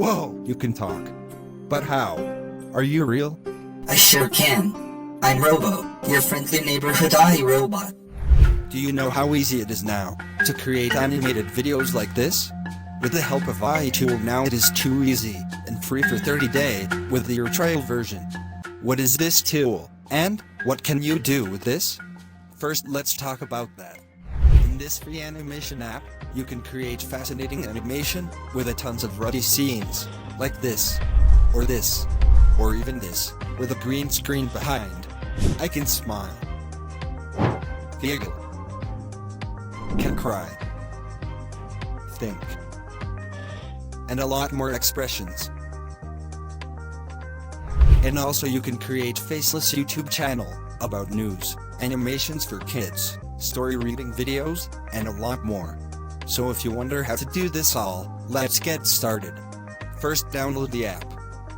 Whoa, you can talk. But how? Are you real? I sure can. I'm Robo, your friendly neighborhood AI robot. Do you know how easy it is now to create animated videos like this? With the help of AI tool now it is too easy and free for 30 days with your trial version. What is this tool and what can you do with this? First let's talk about that. In this free animation app, you can create fascinating animation with a tons of ruddy scenes, like this, or even this, with a green screen behind. I can smile, giggle, can cry, think, and a lot more expressions. And also you can create faceless YouTube channel about news, animations for kids, story reading videos, and a lot more. So if you wonder how to do this all, let's get started. First download the app.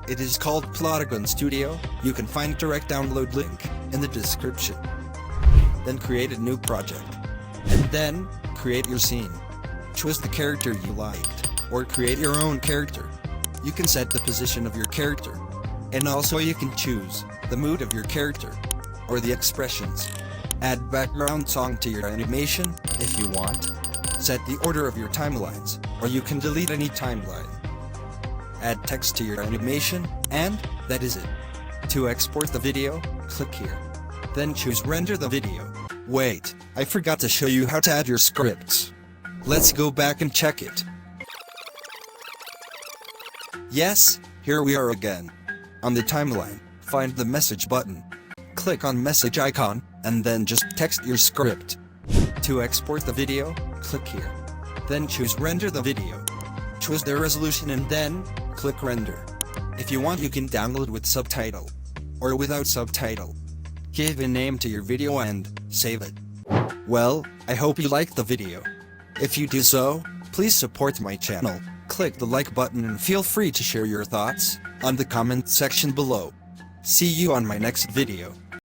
It is called Plotagon Studio. You can find direct download link in the description. Then create a new project. And then, create your scene. Choose the character you liked, or create your own character. You can set the position of your character. And also you can choose the mood of your character, or the expressions. Add background song to your animation, if you want. Set the order of your timelines, or you can delete any timeline. Add text to your animation, and that is it. To export the video, click here. Then choose render the video. Wait, I forgot to show you how to add your scripts. Let's go back and check it. Yes, here we are again. On the timeline, find the message button. Click on message icon, and then just text your script. To export the video, click here. Then choose render the video. Choose the resolution and then, click render. If you want you can download with subtitle, or without subtitle. Give a name to your video and save it. Well, I hope you liked the video. If you do so, please support my channel. Click the like button and feel free to share your thoughts on the comment section below. See you on my next video.